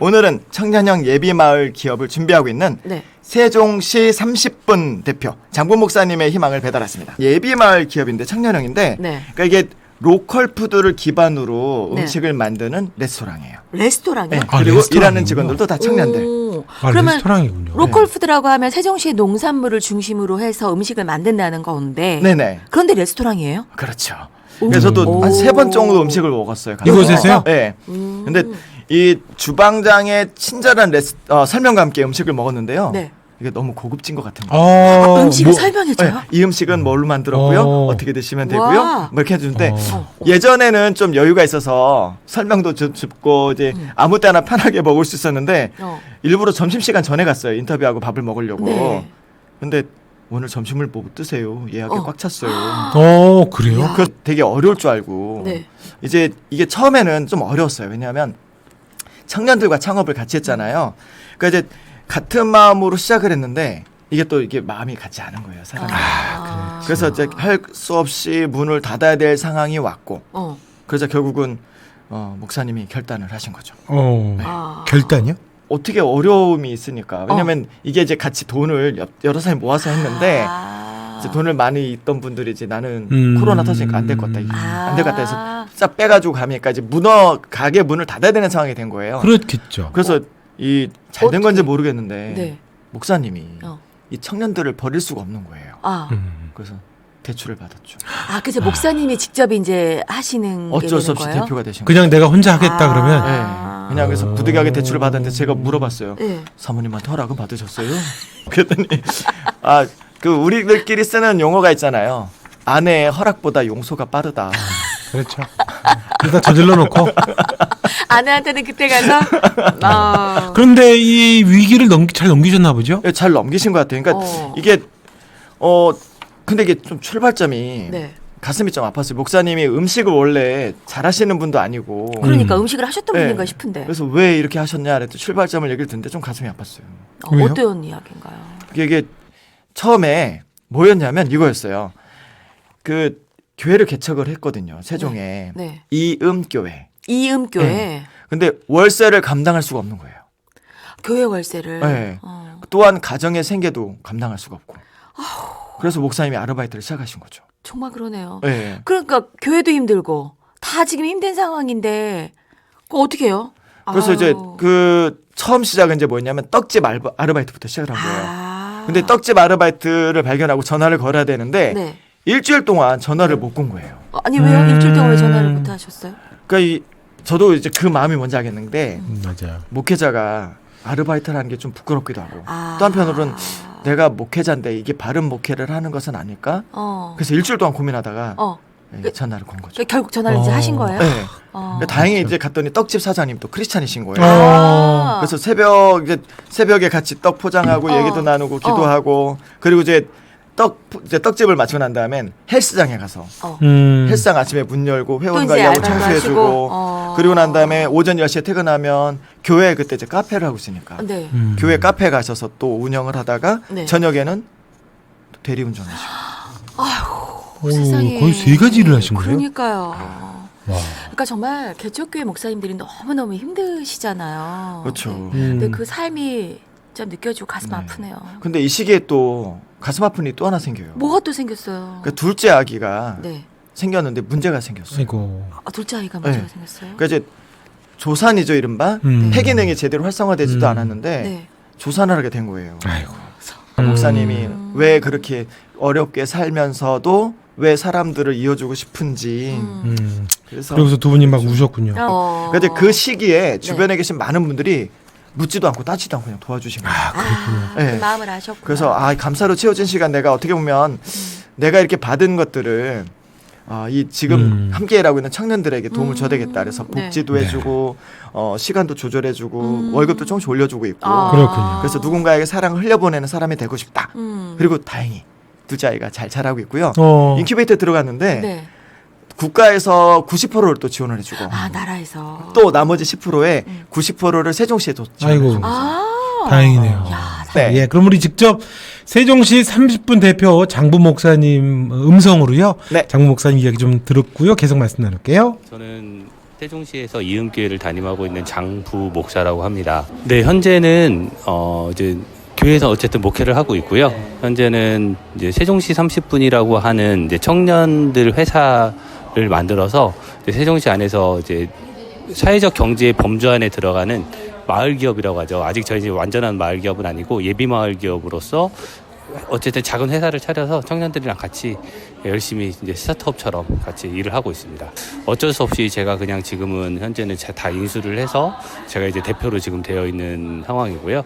오늘은 청년형 예비마을 기업을 준비하고 있는 네. 세종시 30분 대표 장군 목사님의 희망을 배달했습니다. 예비마을 기업인데 청년형인데 네. 그러니까 이게 로컬 푸드를 기반으로 네. 음식을 만드는 레스토랑이에요. 레스토랑이요? 네. 아, 그리고 레스토랑이군요. 일하는 직원들도 다 청년들. 오, 아, 그러면 레스토랑이군요. 로컬 푸드라고 하면 세종시의 농산물을 중심으로 해서 음식을 만든다는 건데. 네네. 그런데 레스토랑이에요? 그렇죠. 오. 그래서 저도 한 3번 정도 음식을 먹었어요. 가서. 이곳에서요? 네. 근데 이 주방장의 친절한 설명과 함께 음식을 먹었는데요. 네. 이게 너무 고급진 것 같은 거예요. 음식을 설명해줘요? 네, 이 음식은 뭘로 만들었고요. 어떻게 드시면 되고요. 와. 뭐 이렇게 해주는데 어. 예전에는 좀 여유가 있어서 설명도 줍고 이제 아무 때나 편하게 먹을 수 있었는데 일부러 점심시간 전에 갔어요. 인터뷰하고 밥을 먹으려고. 네. 근데 오늘 점심을 뭐 드세요? 예약이 꽉 찼어요. 그래요? 야. 그 되게 어려울 줄 알고 네. 이제 이게 처음에는 좀 어려웠어요. 왜냐하면 청년들과 창업을 같이 했잖아요. 그러니까 이제 같은 마음으로 시작을 했는데 이게 또 이게 마음이 같지 않은 거예요, 사람이. 그래서 이제 할 수 없이 문을 닫아야 될 상황이 왔고, 그래서 결국은 목사님이 결단을 하신 거죠. 결단이요? 어떻게 어려움이 있으니까. 왜냐면 이게 이제 같이 돈을 여러 사람이 모아서 했는데 이제 돈을 많이 있던 분들이 이제 나는 코로나 터지니까 안 될 것 같다. 안 될 것 같다 해서 싹 빼가지고 가니까 이제 가게 문을 닫아야 되는 상황이 된 거예요. 그렇겠죠. 그래서 이 잘 된 건지 모르겠는데 네. 목사님이 이 청년들을 버릴 수가 없는 거예요. 그래서 대출을 받았죠. 그래서 목사님이 직접 이제 하시는 게 어쩔 수 되는 없이 거예요? 대표가 되신 거예요. 그냥 내가 혼자 하겠다 그러면 네. 그냥 그래서 부득이하게 대출을 받았는데 제가 물어봤어요. 네. 사모님한테 허락은 받으셨어요? 그랬더니 그 우리들끼리 쓰는 용어가 있잖아요. 아내의 허락보다 용서가 빠르다. 그렇죠. 일단 저질러 놓고. 아내한테는 그때 가서 그런데 이 위기를 잘 넘기셨나 보죠? 네, 잘 넘기신 것 같아요. 그러니까 이게 근데 이게 좀 출발점이 네. 가슴이 좀 아팠어요. 목사님이 음식을 원래 잘하시는 분도 아니고. 그러니까 음식을 하셨던 네. 분인가 싶은데. 그래서 왜 이렇게 하셨냐 그랬더니 출발점을 얘기를 듣는데 좀 가슴이 아팠어요. 왜요? 어떤 이야기인가요? 이게 처음에 뭐였냐면 이거였어요. 그 교회를 개척을 했거든요. 세종에. 네. 이음교회. 이음교회. 네. 근데 월세를 감당할 수가 없는 거예요. 교회 월세를. 네. 또한 가정의 생계도 감당할 수가 없고. 그래서 목사님이 아르바이트를 시작하신 거죠. 정말 그러네요. 네. 그러니까 교회도 힘들고 다 지금 힘든 상황인데 그거 어떻게 해요? 그래서 이제 그 처음 시작은 이제 뭐였냐면 떡집 아르바이트부터 시작을 한 거예요. 근데 떡집 아르바이트를 발견하고 전화를 걸어야 되는데 네. 일주일 동안 전화를 못 건 거예요. 아니 왜요? 일주일 동안 왜 전화를 못 하셨어요? 그러니까 저도 이제 그 마음이 뭔지 알겠는데 맞아요. 목회자가 아르바이트라는 게 좀 부끄럽기도 하고 또 한편으로는 내가 목회자인데 이게 바른 목회를 하는 것은 아닐까? 그래서 일주일 동안 고민하다가 전화를 건 거죠. 결국 전화를 이제 하신 거예요? 네. 다행히 이제 갔더니 떡집 사장님 또 크리스찬이신 거예요. 그래서 새벽에 같이 떡 포장하고 얘기도 나누고 기도하고 그리고 이제 떡집을 마치고 난 다음엔 헬스장에 가서 헬스장 아침에 문 열고 회원 관리하고 청소해주고 그리고 난 다음에 오전 10시에 퇴근하면 교회 그때 이제 카페를 하고 있으니까 네. 교회 카페 가셔서 또 운영을 하다가 네. 저녁에는 또 대리운전하시고 세상에. 거의 3가지 일을 하신 거예요? 그러니까요. 와. 그러니까 정말 개척교회 목사님들이 너무너무 힘드시잖아요. 그렇죠. 근데 그 삶이 좀 느껴지고 가슴 아프네요. 근데 이 시기에 또 가슴 아픈 일이 또 하나 생겨요. 뭐가 또 생겼어요? 그러니까 둘째 아기가 네. 생겼는데 문제가 생겼어요. 아이고. 둘째 아이가 문제가 네. 생겼어요? 그러니까 이제 조산이죠 이른바 폐 기능이 제대로 활성화되지도 않았는데 네. 조산을 하게 된 거예요. 아이고. 목사님이 왜 그렇게 어렵게 살면서도 왜 사람들을 이어주고 싶은지 그래서 그러고서 두 분이 막 우셨군요. 근데 그 시기에 주변에 계신 많은 분들이 묻지도 않고 따지도 않고 그냥 도와주신 거예요. 그 네. 마음을 아셨구나. 그래서 감사로 채워진 시간 내가 어떻게 보면 내가 이렇게 받은 것들을 이 지금 함께 일하고 있는 청년들에게 도움을 줘야 되겠다. 그래서 복지도 해주고 시간도 조절해주고 월급도 조금씩 올려주고 있고 그렇군요. 그래서 누군가에게 사랑을 흘려보내는 사람이 되고 싶다. 그리고 다행히 둘째 아이가 잘 자라고 있고요. 인큐베이터에 들어갔는데 네. 국가에서 90%를 또 지원을 해주고 나라에서 또 나머지 10%에 90%를 세종시에 또 지원해주고 다행이네요. 네. 예, 그럼 우리 직접 세종시 30분 대표 장부 목사님 음성으로요. 네. 장부 목사님 이야기 좀 들었고요. 계속 말씀 나눌게요. 저는 세종시에서 이음교회를 담임하고 있는 장부 목사라고 합니다. 네, 현재는 이제 교회에서 어쨌든 목회를 하고 있고요. 현재는 이제 세종시 30분이라고 하는 이제 청년들 회사를 만들어서 이제 세종시 안에서 이제 사회적 경제 범주 안에 들어가는 마을 기업이라고 하죠. 아직 저희 이제 완전한 마을 기업은 아니고 예비 마을 기업으로서 어쨌든 작은 회사를 차려서 청년들이랑 같이 열심히 이제 스타트업처럼 같이 일을 하고 있습니다. 어쩔 수 없이 제가 그냥 지금은 현재는 다 인수를 해서 제가 이제 대표로 지금 되어 있는 상황이고요.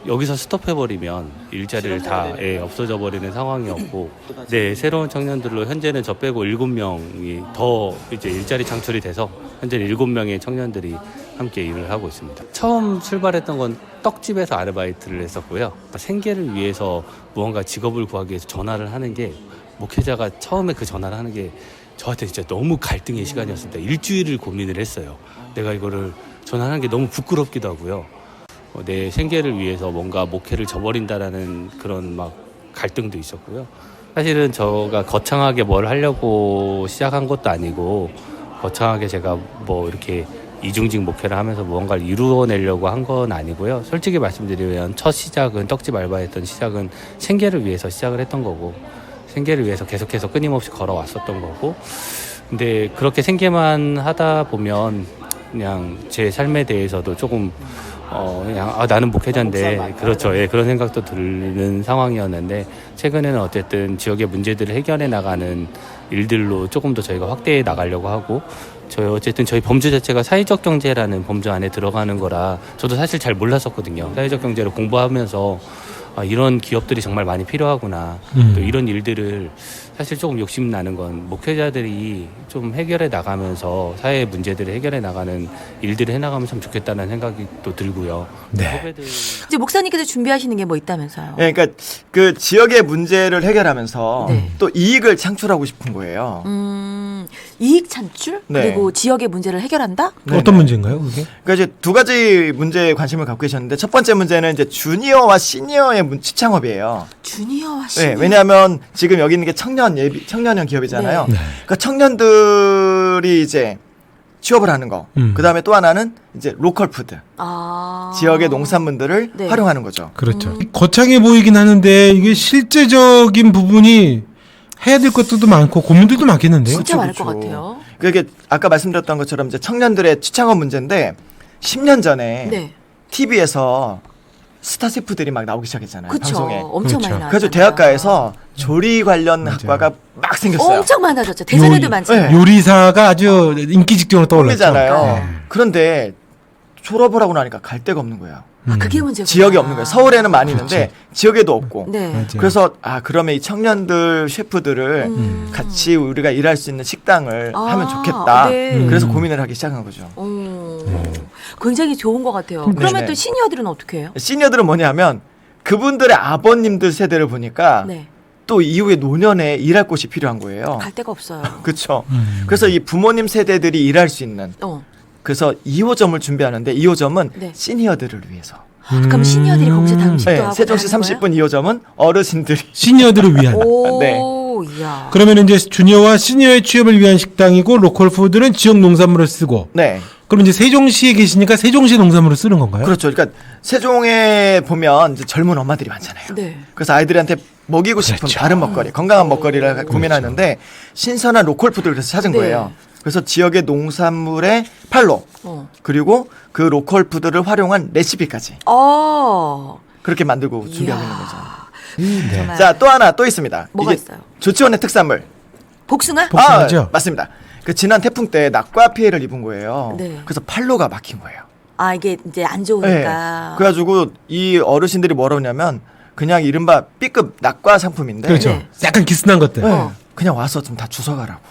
여기서 스톱해버리면 일자리를 다 없어져 버리는 상황이었고, 네, 새로운 청년들로 현재는 저 빼고 7명이 더 이제 일자리 창출이 돼서 현재 7명의 청년들이 함께 일을 하고 있습니다. 처음 출발했던 건 떡집에서 아르바이트를 했었고요. 생계를 위해서 무언가 직업을 구하기 위해서 전화를 하는 게, 목회자가 처음에 그 전화를 하는 게 저한테 진짜 너무 갈등의 시간이었습니다. 일주일을 고민을 했어요. 내가 이거를 전화하는 게 너무 부끄럽기도 하고요. 내 생계를 위해서 뭔가 목회를 저버린다라는 그런 막 갈등도 있었고요. 사실은 저가 거창하게 뭘 하려고 시작한 것도 아니고, 거창하게 제가 뭐 이렇게 이중직 목회를 하면서 무언가를 이루어내려고 한 건 아니고요. 솔직히 말씀드리면 첫 시작은, 떡집 알바했던 시작은 생계를 위해서 시작을 했던 거고, 생계를 위해서 계속해서 끊임없이 걸어왔었던 거고, 근데 그렇게 생계만 하다 보면 그냥 제 삶에 대해서도 조금 그냥 나는 목회자인데, 그렇죠, 예, 그런 생각도 드는 상황이었는데, 최근에는 어쨌든 지역의 문제들을 해결해 나가는 일들로 조금 더 저희가 확대해 나가려고 하고, 어쨌든 저희 범주 자체가 사회적 경제라는 범주 안에 들어가는 거라 저도 사실 잘 몰랐었거든요. 사회적 경제를 공부하면서 이런 기업들이 정말 많이 필요하구나. 또 이런 일들을 사실 조금 욕심 나는 건, 목회자들이 좀 해결해 나가면서 사회 문제들을 해결해 나가는 일들을 해나가면 참 좋겠다는 생각이 또 들고요. 네. 후배들... 이제 목사님께서 준비하시는 게 뭐 있다면서요? 네, 그러니까 그 지역의 문제를 해결하면서 네. 또 이익을 창출하고 싶은 거예요. 이익 창출? 네. 그리고 지역의 문제를 해결한다? 네, 어떤 네. 문제인가요, 그게? 그러니까 이제 두 가지 문제에 관심을 갖고 계셨는데, 첫 번째 문제는 이제 주니어와 시니어의 취창업이에요. 주니어와 시니어. 네, 왜냐하면 지금 여기 있는 게 청년형 기업이잖아요. 네. 그러니까 청년들이 이제 취업을 하는 거. 그 다음에 또 하나는 이제 로컬 푸드. 지역의 농산물들을 네. 활용하는 거죠. 그렇죠. 거창해 보이긴 하는데 이게 실제적인 부분이 해야 될 것들도 많고 고민들도 많겠는데요. 진짜 많을 그렇죠. 것 같아요. 그게 아까 말씀드렸던 것처럼 이제 청년들의 취창업 문제인데, 10년 전에 네. TV에서 스타 셰프들이 막 나오기 시작했잖아요. 그렇죠. 방송에. 엄청 그렇죠. 많이 나왔잖아요. 그래서 대학가에서 조리 관련 맞아요. 학과가 막 생겼어요. 엄청 많아졌죠. 대전에도 요리- 많잖아요. 네. 요리사가 아주 인기 직종으로 떠올랐죠. 꿈이잖아요. 네. 그런데 졸업을 하고 나니까 갈 데가 없는 거예요. 그게 문제구나. 지역이 없는 거예요. 서울에는 많이 있는데 지역에도 없고. 네. 맞아요. 그래서 그러면 이 청년들 셰프들을 같이 우리가 일할 수 있는 식당을 하면 좋겠다. 네. 그래서 고민을 하기 시작한 거죠. 굉장히 좋은 것 같아요. 그러면 네네. 또 시니어들은 어떻게 해요? 시니어들은 뭐냐면 그분들의 아버님들 세대를 보니까 네. 또 이후에 노년에 일할 곳이 필요한 거예요. 갈 데가 없어요. 그렇죠. 그래서 이 부모님 세대들이 일할 수 있는, 그래서 2호점을 준비하는데, 2호점은 네. 시니어들을 위해서. 그럼 시니어들이 거기서 다 음식도 네, 하고 세종시 다 하는 30분 2호점은 어르신들이. 시니어들을 위한. 거예요? 네. 오, 이야. 그러면 이제 주니어와 시니어의 취업을 위한 식당이고, 로컬 푸드는 지역 농산물을 쓰고. 네. 그럼 이제 세종시에 계시니까 세종시 농산물을 쓰는 건가요? 그렇죠. 그러니까 세종에 보면 이제 젊은 엄마들이 많잖아요. 네. 그래서 아이들한테 먹이고 싶은 그렇죠. 다른 먹거리, 건강한 먹거리를 고민하는데, 신선한 로컬 푸드를 그래서 찾은 네. 거예요. 그래서 지역의 농산물의 팔로, 그리고 그 로컬 푸드를 활용한 레시피까지 그렇게 만들고 준비하고 있는 거죠. 정말. 자, 또 하나 또 있습니다. 뭐가 이게 있어요? 조치원의 특산물. 복숭아? 복숭아죠? 맞습니다. 그 지난 태풍 때 낙과 피해를 입은 거예요. 네. 그래서 팔로가 막힌 거예요. 이게 이제 안 네. 좋으니까. 그래가지고 이 어르신들이 뭐라 그러냐면, 그냥 이른바 B급 낙과 상품인데, 그렇죠. 네. 약간 기스난 것들. 네. 그냥 와서 좀 다 주워가라고.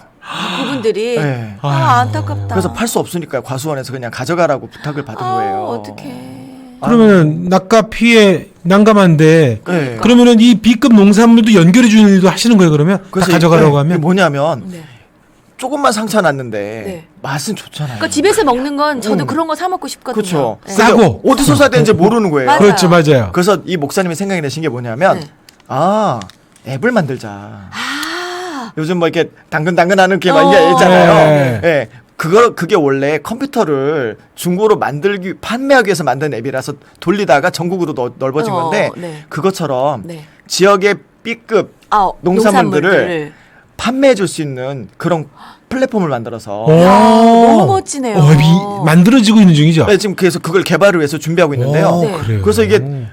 그분들이 네. 안타깝다. 그래서 팔 수 없으니까 과수원에서 그냥 가져가라고 부탁을 받은 거예요. 어떡해. 그러면은 낙과 피해 난감한데, 네. 그러면은 이 B급 농산물도 연결해 주는 일도 하시는 거예요, 그러면? 다 그래서 가져가라고 이게 하면? 뭐냐면, 네. 조금만 상처 났는데 네. 맛은 좋잖아요. 그러니까 집에서 먹는 건 저도 그런 거 사 먹고 싶거든요. 그렇죠. 네. 싸고. 어디서 사야 되는지 모르는 거예요. 맞아요. 그렇죠, 맞아요. 그래서 이 목사님이 생각이 나신 게 뭐냐면, 네. 앱을 만들자. 요즘 뭐 이렇게 당근하는 게 막 이게 있잖아요. 네. 네. 그게 원래 컴퓨터를 중고로 판매하기 위해서 만든 앱이라서 돌리다가 전국으로 넓어진 건데 네. 그것처럼 네. 지역의 B급 농산물들을 농산물들을. 판매해 줄 수 있는 그런 플랫폼을 만들어서 너무 멋지네요. 만들어지고 있는 중이죠. 네, 지금 그래서 그걸 개발을 위해서 준비하고 있는데요. 네. 그래요. 그래서 이게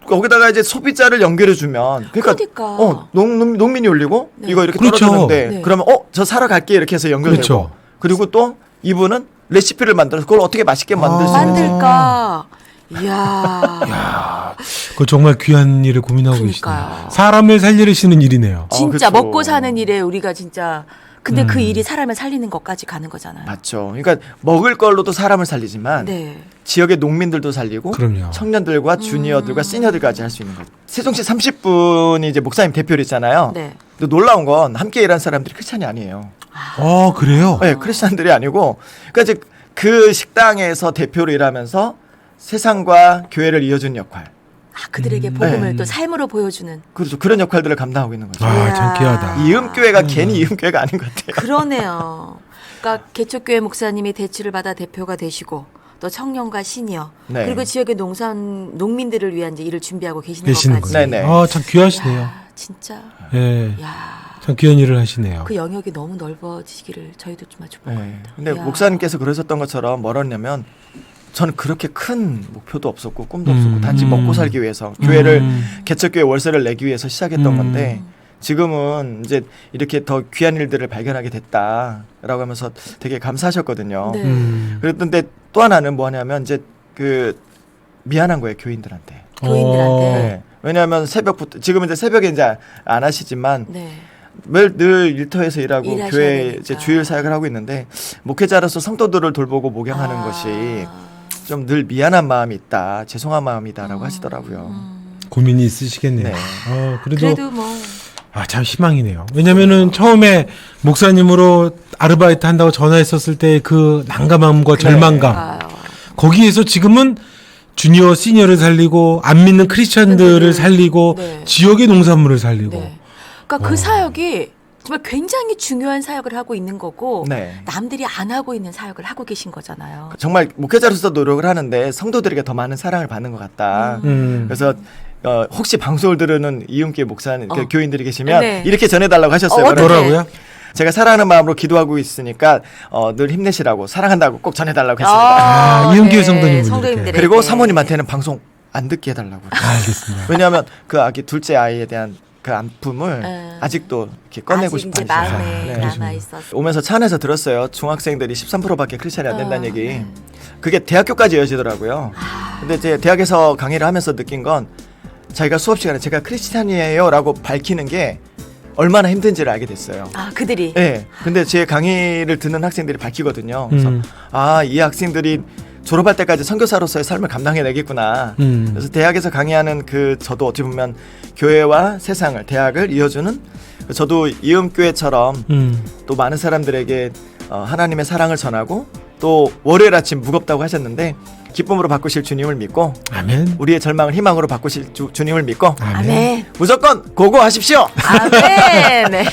거기다가 이제 소비자를 연결해 주면 그러니까. 농민이 올리고 네. 이거 이렇게 그렇죠. 떨어지는데 네. 그러면 저 사러 갈게 이렇게 해서 연결되고 그렇죠. 그리고 또 이분은 레시피를 만들어서 그걸 어떻게 맛있게 만들 수 있는지 만들까. 이야. 그 정말 귀한 일을 고민하고 그러니까요. 계시네요. 사람을 살리시는 일이네요. 진짜 그쵸. 먹고 사는 일에 우리가 진짜 근데 그 일이 사람을 살리는 것까지 가는 거잖아요. 맞죠. 그러니까 먹을 걸로도 사람을 살리지만 네. 지역의 농민들도 살리고 그럼요. 청년들과 주니어들과 시니어들까지 할 수 있는 거죠. 세종시 30분이 이제 목사님 대표를 했잖아요. 네. 근데 놀라운 건 함께 일하는 사람들이 크리스찬이 아니에요. 그래요? 네, 크리스찬들이 아니고 그러니까 이제 그 식당에서 대표로 일하면서 세상과 교회를 이어주는 역할. 그들에게 복음을 네. 또 삶으로 보여주는. 그렇죠. 그런 역할들을 감당하고 있는 거죠. 아, 창피하다. 이음교회가 괜히 이음교회가 아닌 것 같아요. 그러네요. 그러니까 개척교회 목사님이 대치를 받아 대표가 되시고 또 청년과 시니어 네. 그리고 지역의 농민들을 위한 이제 일을 준비하고 계시는 계시는 것까지. 거예요. 네네. 참 귀하시네요. 야, 진짜. 예. 야. 참 귀한 일을 하시네요. 그 영역이 너무 넓어지기를 저희도 좀 아주 네. 바랍니다. 근데 야. 목사님께서 그러셨던 것처럼 뭐랬냐면 저는 그렇게 큰 목표도 없었고 꿈도 없었고 단지 먹고 살기 위해서 교회를 개척교회 월세를 내기 위해서 시작했던 건데 지금은 이제 이렇게 더 귀한 일들을 발견하게 됐다라고 하면서 되게 감사하셨거든요. 네. 그랬는데 또 하나는 뭐냐면 이제 그 미안한 거예요 교인들한테. 교인들한테. 네. 왜냐하면 새벽부터 지금은 이제 새벽에 이제 안 하시지만 네. 매일 늘 일터에서 일하고 일하셔야 교회 되니까. 이제 주일 사역을 하고 있는데 목회자로서 성도들을 돌보고 목양하는 아. 것이 좀 늘 미안한 마음이 있다, 죄송한 마음이다라고 하시더라고요. 고민이 있으시겠네요. 네. 그래도 뭐 참 희망이네요. 왜냐면은 처음에 목사님으로 아르바이트 한다고 전화했었을 때 그 난감함과 절망감. 아유. 거기에서 지금은 주니어, 시니어를 살리고 안 믿는 크리스천들을 살리고 네. 지역의 농산물을 살리고. 네. 그러니까 그 사역이 정말 굉장히 중요한 사역을 하고 있는 거고 네. 남들이 안 하고 있는 사역을 하고 계신 거잖아요. 정말 목회자로서 노력을 하는데 성도들에게 더 많은 사랑을 받는 것 같다. 그래서 혹시 방송을 들으는 이음교회 목사님, 그 교인들이 계시면 네. 이렇게 전해달라고 하셨어요. 어떻게? 뭐라고요? 제가 사랑하는 마음으로 기도하고 있으니까 늘 힘내시라고 사랑한다고 꼭 전해달라고 했습니다. 이음교회 성도님분들께. 성도님들에게. 그리고 사모님한테는 방송 안 듣게 해달라고. 알겠습니다. 왜냐하면 그 아기 둘째 아이에 대한 그 아픔을 아직도 이렇게 꺼내고 아직 싶어 이제 하셔서. 마음에 네. 남아 있었어. 오면서 차 안에서 들었어요. 중학생들이 13%밖에 크리스찬이 안 된다는 얘기. 그게 대학교까지 이어지더라고요. 근데 제 대학에서 강의를 하면서 느낀 건 자기가 수업 시간에 제가 크리스찬이에요라고 밝히는 게 얼마나 힘든지를 알게 됐어요. 그들이. 네. 근데 제 강의를 듣는 학생들이 밝히거든요. 그래서 이 학생들이 졸업할 때까지 선교사로서의 삶을 감당해내겠구나. 그래서 대학에서 강의하는 저도 어떻게 보면 교회와 세상을 대학을 이어주는 저도 이음교회처럼 또 많은 사람들에게 하나님의 사랑을 전하고 또 월요일 아침 무겁다고 하셨는데 기쁨으로 바꾸실 주님을 믿고 아멘. 우리의 절망을 희망으로 바꾸실 주님을 믿고 아멘. 무조건 고고하십시오. 아멘. 네.